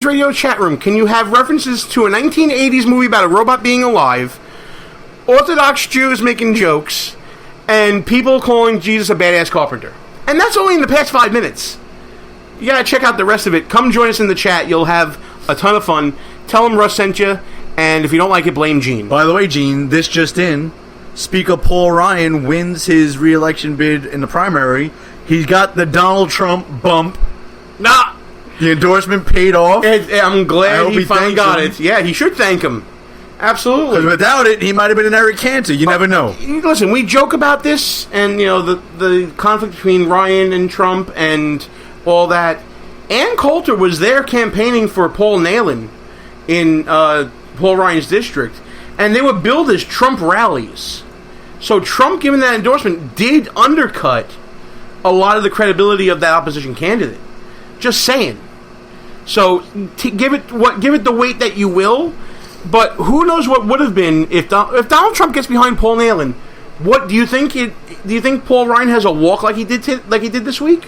Radio chat room, can you have references to a 1980s movie about a robot being alive, Orthodox Jews making jokes, and people calling Jesus a badass carpenter? And that's only in the past 5 minutes. You gotta check out the rest of it. Come join us in the chat. You'll have a ton of fun. Tell them Russ sent you, and if you don't like it, blame Gene. By the way, Gene, this just in. Speaker Paul Ryan wins his re-election bid in the primary. He's got the Donald Trump bump. Nah! The endorsement paid off. I'm glad he finally got it. Yeah, he should thank him. Absolutely. Because without it, he might have been an Eric Cantor. You never know. Listen, we joke about this, and the conflict between Ryan and Trump and all that. Ann Coulter was there campaigning for Paul Nehlen in Paul Ryan's district, and they were billed as Trump rallies. So Trump giving that endorsement did undercut a lot of the credibility of that opposition candidate. Just saying. So give it the weight that you will. But who knows what would have been if Donald Trump gets behind Paul Nehlen? What do you think? Do you think Paul Ryan has a walk like he did this week?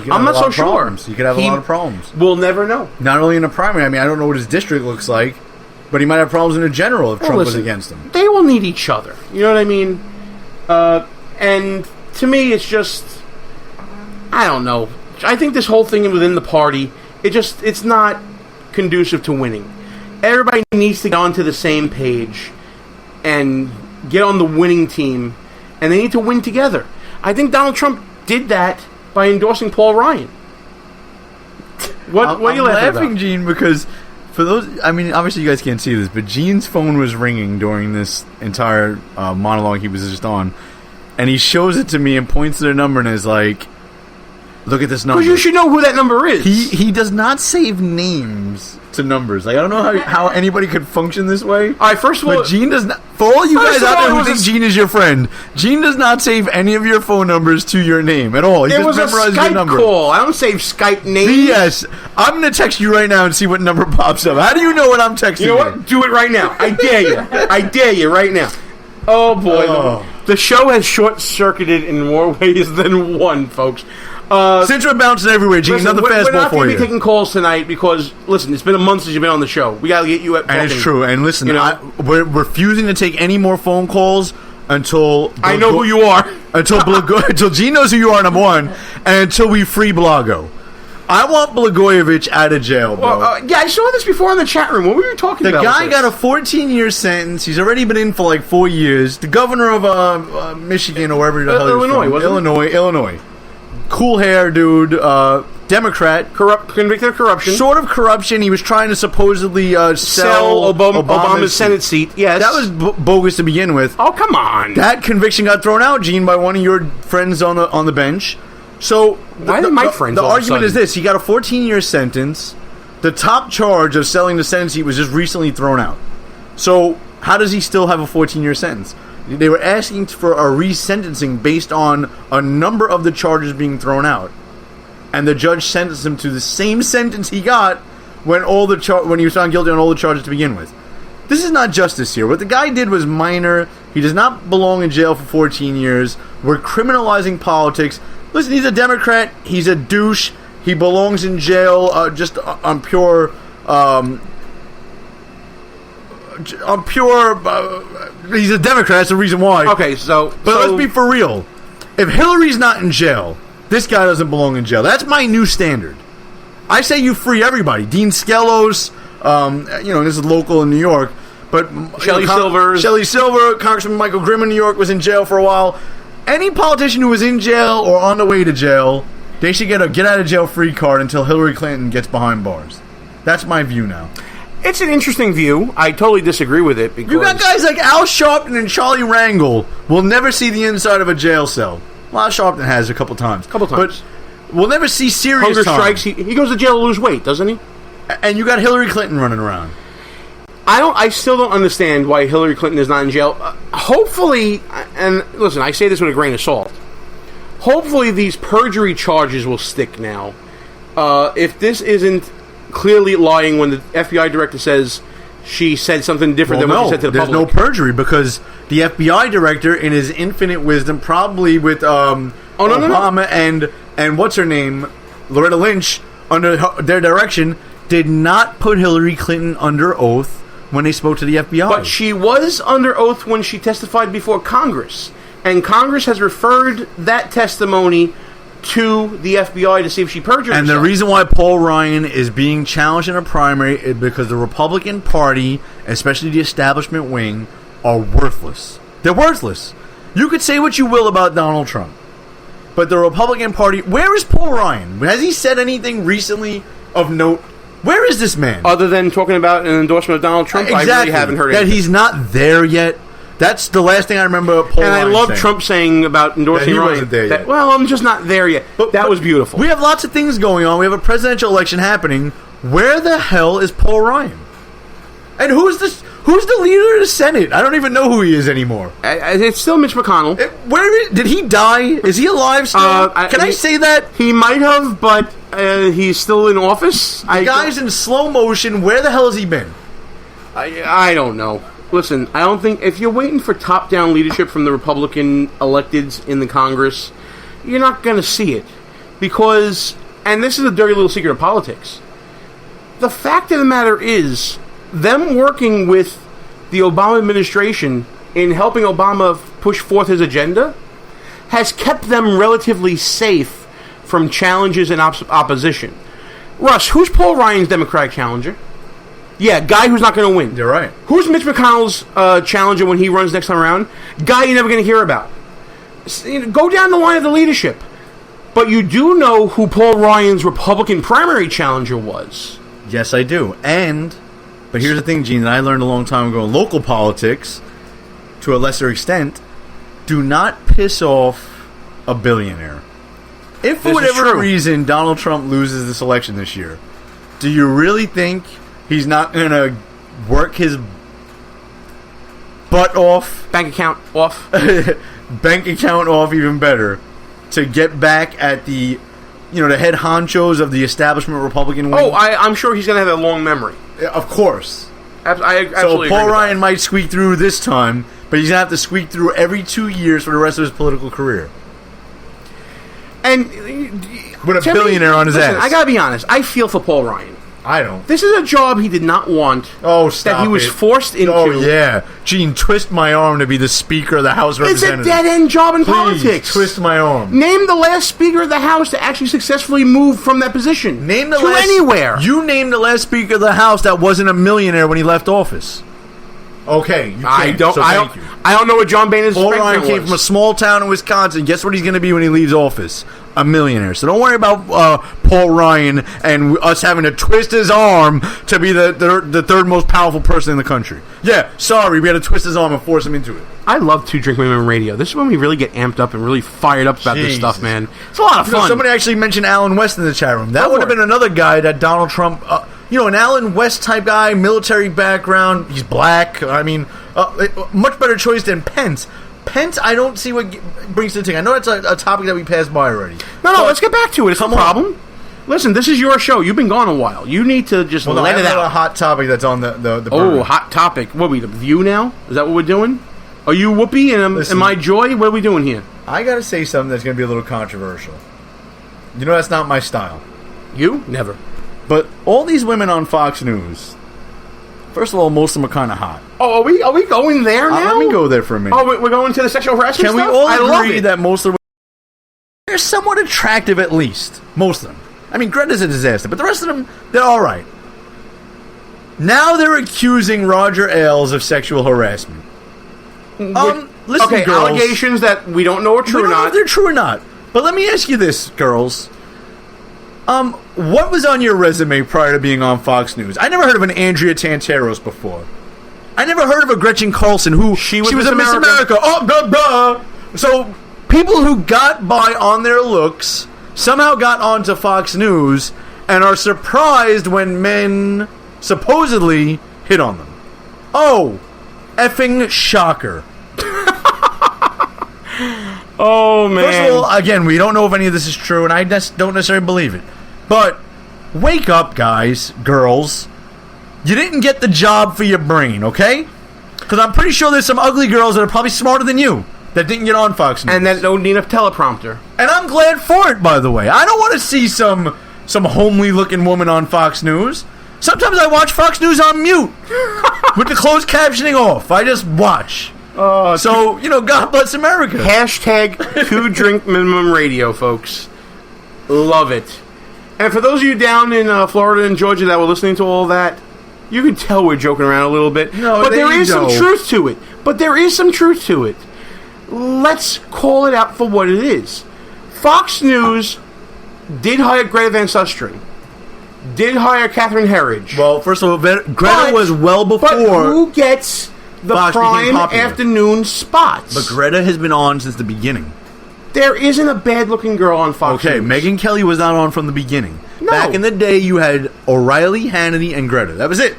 I'm not so sure. You could have a lot of problems. We'll never know. Not only in the primary. I mean, I don't know what his district looks like, but he might have problems in the general if Trump was against him. They will need each other. You know what I mean? And to me, it's just, I don't know. I think this whole thing within the party, it's not conducive to winning. Everybody needs to get onto the same page and get on the winning team, and they need to win together. I think Donald Trump did that by endorsing Paul Ryan. What are you laughing about? Gene, because for those, I mean, obviously you guys can't see this, but Gene's phone was ringing during this entire monologue he was just on, and he shows it to me and points to the number and is like, look at this number. Because you should know who that number is. He does not save names to numbers. Like, I don't know how anybody could function this way. All right, first of all, but Gene does not. For all you guys out there who think Gene is your friend, Gene does not save any of your phone numbers to your name at all. He just memorizes your number. It was a Skype call. I don't save Skype names. Yes, I'm going to text you right now and see what number pops up. How do you know what I'm texting you? You know what? Do it right now. I dare you. I dare you right now. Oh boy, the show has short-circuited in more ways than one, folks. Since we're bouncing everywhere, Gene, another fastball for you. We're not going to be taking calls tonight because, listen, it's been a month since you've been on the show. We got to get you at And it's true. And listen, we're refusing to take any more phone calls until I know who you are. Until Gene knows who you are, number one, and until we free Blago. I want Blagojevich out of jail, bro. Yeah, I saw this before in the chat room. What were you talking about? The guy got a 14-year sentence. He's already been in for like 4 years. The governor of Michigan or wherever the hell he was from. Illinois. Cool hair dude, Democrat, convicted of corruption. Sort of corruption. He was trying to supposedly sell Obama's Senate seat. Yes, that was bogus to begin with. Oh, come on! That conviction got thrown out, Gene, by one of your friends on the bench. So why did my friends? The argument is this: he got a 14-year sentence. The top charge of selling the Senate seat was just recently thrown out. So how does he still have a 14-year sentence? They were asking for a resentencing based on a number of the charges being thrown out, and the judge sentenced him to the same sentence he got when he was found guilty on all the charges to begin with. This is not justice here. What the guy did was minor. He does not belong in jail for 14 years. We're criminalizing politics. Listen, he's a Democrat. He's a douche. He belongs in jail just on pure. He's a Democrat. That's the reason why. Okay, but let's be for real. If Hillary's not in jail, this guy doesn't belong in jail. That's my new standard. I say you free everybody. Dean Skelos, this is local in New York, but Shelley Silver, Congressman Michael Grimm in New York was in jail for a while. Any politician who was in jail or on the way to jail, they should get a get out of jail free card until Hillary Clinton gets behind bars. That's my view now. It's an interesting view. I totally disagree with it because you got guys like Al Sharpton and Charlie Rangel will never see the inside of a jail cell. Well, Al Sharpton has a couple times. But we'll never see serious hunger time. strikes. He goes to jail to lose weight, doesn't he? And you got Hillary Clinton running around. I still don't understand why Hillary Clinton is not in jail. Hopefully, and listen, I say this with a grain of salt. Hopefully, these perjury charges will stick now. If this isn't clearly lying when the FBI director says she said something different than what she said to the public. There's no perjury because the FBI director, in his infinite wisdom, probably with Obama and what's her name, Loretta Lynch, under their direction, did not put Hillary Clinton under oath when they spoke to the FBI. But she was under oath when she testified before Congress. And Congress has referred that testimony to the FBI to see if she perjured herself. And the reason why Paul Ryan is being challenged in a primary is because the Republican Party, especially the establishment wing, are worthless. They're worthless. You could say what you will about Donald Trump, but the Republican Party... Where is Paul Ryan? Has he said anything recently of note? Where is this man? Other than talking about an endorsement of Donald Trump, exactly. I really haven't heard that anything. He's not there yet. That's the last thing I remember Paul Ryan And I love saying. Trump saying about endorsing That he Ryan. wasn't there yet. Well, I'm just not there yet. But that was beautiful. We have lots of things going on. We have a presidential election happening. Where the hell is Paul Ryan? And who's the leader of the Senate? I don't even know who he is anymore. It's still Mitch McConnell. Did he die? Is he alive still? Can I say that? He might have, but he's still in office. The guy's in slow motion. Where the hell has he been? I don't know. Listen, I don't think... If you're waiting for top-down leadership from the Republican electeds in the Congress, you're not going to see it. Because... And this is a dirty little secret of politics. The fact of the matter is, them working with the Obama administration in helping Obama push forth his agenda has kept them relatively safe from challenges and opposition. Russ, who's Paul Ryan's Democratic challenger? Yeah, guy who's not going to win. You're right. Who's Mitch McConnell's challenger when he runs next time around? Guy you're never going to hear about. Go down the line of the leadership. But you do know who Paul Ryan's Republican primary challenger was. Yes, I do. But here's the thing, Gene, that I learned a long time ago in local politics, to a lesser extent, do not piss off a billionaire. If for whatever reason Donald Trump loses this election this year, do you really think he's not going to work his butt off? Bank account off. Bank account off, even better, to get back at the head honchos of the establishment Republican wing? Oh, I'm sure he's going to have a long memory. Of course. I absolutely so Paul agree Ryan might squeak through this time, but he's going to have to squeak through every 2 years for the rest of his political career. And with a billionaire on his ass. I gotta be honest. I feel for Paul Ryan. I don't. This is a job he did not want. Oh, stop that he was forced into. Oh, yeah. Gene, twist my arm to be the Speaker of the House of Representatives. It's a dead-end job in Please, politics. twist my arm. Name the last Speaker of the House to actually successfully move from that position. Name the last, anywhere. You name the last Speaker of the House that wasn't a millionaire when he left office. Okay, you can't. I don't know what John Boehner's Paul Ryan came from a small town in Wisconsin. Guess what he's going to be when he leaves office? A millionaire. So don't worry about Paul Ryan and us having to twist his arm to be the third most powerful person in the country. Yeah, sorry, we had to twist his arm and force him into it. I love Two Drink Women Radio. This is when we really get amped up and really fired up about this stuff, man. It's a lot of fun. Somebody actually mentioned Alan West in the chat room. That would have been another guy that Donald Trump... an Alan West type guy, military background. He's black. I mean, much better choice than Pence. Pence, I don't see what brings to the thing. I know it's a topic that we passed by already. No, let's get back to it. It's no problem. Listen, this is your show. You've been gone a while. You need to just let it out. A hot topic that's on the burner. Oh, hot topic. What are we, The View now? Is that what we're doing? Are you Whoopi and am I Joy? What are we doing here? I got to say something that's going to be a little controversial. You know that's not my style. You? Never. But all these women on Fox News, first of all, most of them are kind of hot. Oh, are we going there now? Let me go there for a minute. Oh, we're going to the sexual harassment stuff? Can we all agree that most of them they're somewhat attractive at least? Most of them. I mean, Greta's a disaster, but the rest of them, they're all right. Now they're accusing Roger Ailes of sexual harassment. Listen, okay, girls, allegations that we don't know are true or not. We don't know if they're true or not. But let me ask you this, girls. What was on your resume prior to being on Fox News? I never heard of an Andrea Tantaros before. I never heard of a Gretchen Carlson who she was a Miss America. Oh, blah, blah. So people who got by on their looks somehow got onto Fox News and are surprised when men supposedly hit on them. Oh, effing shocker. Oh, man. First of all, again, we don't know if any of this is true, and I don't necessarily believe it. But wake up, guys, girls. You didn't get the job for your brain, okay? Because I'm pretty sure there's some ugly girls that are probably smarter than you that didn't get on Fox News. And that don't need a teleprompter. And I'm glad for it, by the way. I don't want to see some homely-looking woman on Fox News. Sometimes I watch Fox News on mute with the closed captioning off. I just watch. So, God bless America. Hashtag 2 drink minimum radio, folks. Love it. And for those of you down in Florida and Georgia that were listening to all that, you can tell we're joking around a little bit. No, but there is some truth to it. Let's call it out for what it is. Fox News did hire Greta Van Susteren. Did hire Catherine Herridge. Well, first of all, Greta was well before. But who gets the Fox prime afternoon spots? But Greta has been on since the beginning. There isn't a bad-looking girl on Fox News. Okay, Megyn Kelly was not on from the beginning. No. Back in the day, you had O'Reilly, Hannity, and Greta. That was it.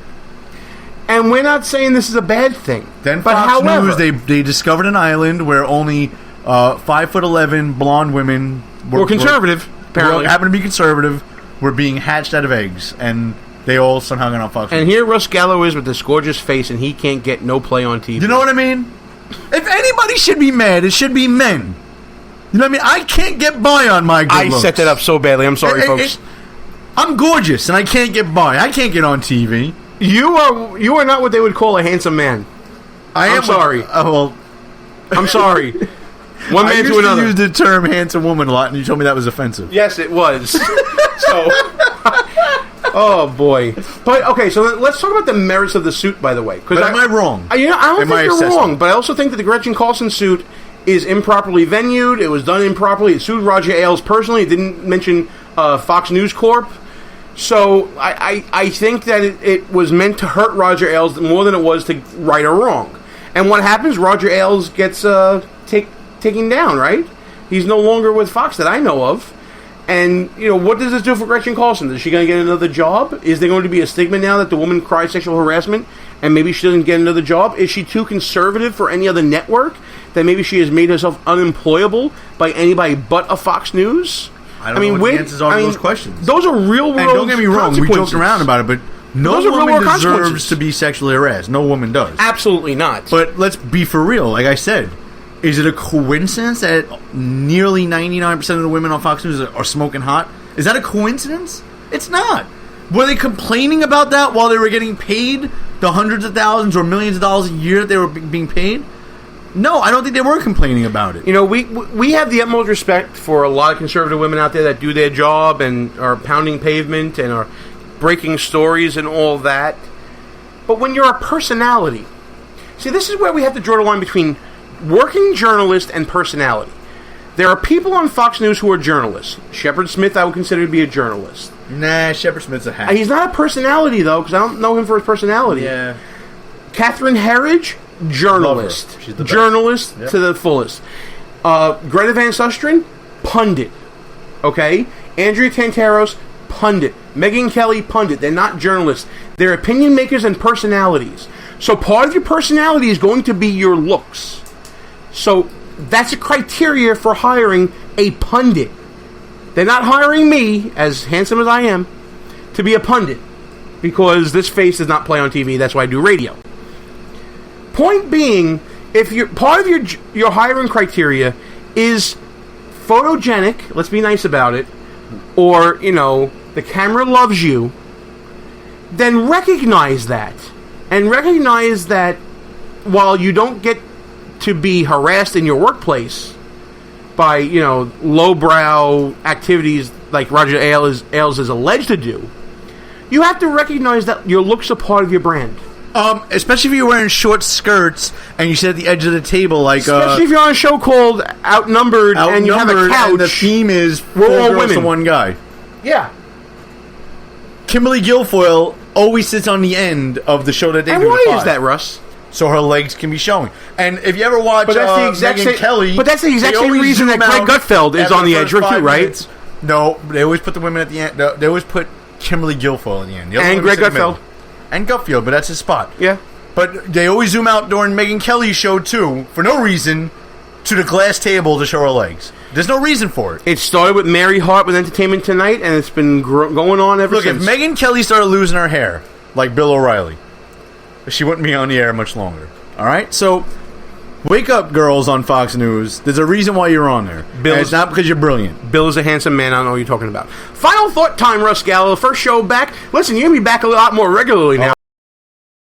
And we're not saying this is a bad thing. Then Fox News, they discovered an island where only 5'11" blonde women were conservative. Apparently, happened to be conservative. Were being hatched out of eggs, and they all somehow got on Fox News. And here Russ Gallo is with this gorgeous face, and he can't get no play on TV. You know what I mean? If anybody should be mad, it should be men. You know what I mean? I can't get by on my good looks. set that up so badly. I'm sorry, folks. I'm gorgeous, and I can't get by. I can't get on TV. You are not what they would call a handsome man. I'm sorry. I'm sorry. One man to another. I used the term handsome woman a lot, and you told me that was offensive. Yes, it was. So, oh boy. But okay, so let's talk about the merits of the suit. By the way, but am I wrong? I don't think you're wrong, but I also think that the Gretchen Carlson suit is improperly venued. It was done improperly. It sued Roger Ailes personally. It didn't mention Fox News Corp. So I think that it was meant to hurt Roger Ailes more than it was to right a wrong. And what happens? Roger Ailes gets taken down, right? He's no longer with Fox that I know of. And, what does this do for Gretchen Carlson? Is she going to get another job? Is there going to be a stigma now that the woman cried sexual harassment and maybe she doesn't get another job? Is she too conservative for any other network that maybe she has made herself unemployable by anybody but a Fox News? I don't know what the answers are to those questions. Those are real world consequences. And don't get me wrong, we joke around about it, but no woman deserves to be sexually harassed. No woman does. Absolutely not. But let's be for real. Like I said, is it a coincidence that nearly 99% of the women on Fox News are smoking hot? Is that a coincidence? It's not. Were they complaining about that while they were getting paid the hundreds of thousands or millions of dollars a year that they were being paid? No, I don't think they were complaining about it. We have the utmost respect for a lot of conservative women out there that do their job and are pounding pavement and are breaking stories and all that. But when you're a personality, see, this is where we have to draw the line between working journalist and personality. There are people on Fox News who are journalists. Shepard Smith, I would consider to be a journalist. Nah, Shepard Smith's a hack. He's not a personality, though, because I don't know him for his personality. Yeah. Catherine Herridge, journalist. She's the journalist to the fullest. Greta Van Susteren, pundit. Okay? Andrea Tantaros, pundit. Megyn Kelly, pundit. They're not journalists. They're opinion makers and personalities. So part of your personality is going to be your looks. So that's a criteria for hiring a pundit. They're not hiring me, as handsome as I am, to be a pundit. Because this face does not play on TV. That's why I do radio. Point being, if you're part of your hiring criteria is photogenic, let's be nice about it, or, the camera loves you, then recognize that. And recognize that while you don't get to be harassed in your workplace by, lowbrow activities like Roger Ailes is alleged to do, you have to recognize that your looks are part of your brand. Especially if you're wearing short skirts and you sit at the edge of the table, like especially if you're on a show called Outnumbered and you have a couch. And the theme is we're all girls women to one guy. Yeah. Kimberly Guilfoyle always sits on the end of the show that they do. And why is that, Russ? So her legs can be showing. And if you ever watch Megyn Kelly, but that's the exact same reason that Greg Gutfeld is on the edge, too, right? Minutes. No, they always put the women at the end. They always put Kimberly Guilfoyle at the end. And Greg Gutfeld. And Gutfield, but that's his spot. Yeah. But they always zoom out during Megyn Kelly's show, too, for no reason, to the glass table to show her legs. There's no reason for it. It started with Mary Hart with Entertainment Tonight, and it's been going on ever since. Look, if Megyn Kelly started losing her hair, like Bill O'Reilly, she wouldn't be on the air much longer. All right? So, Wake up, girls on Fox News. There's a reason why you're on there. And it's not because you're brilliant. Bill is a handsome man. I don't know what you're talking about. Final thought time, Russ Gallo. First show back. Listen, you're going to be back a lot more regularly now.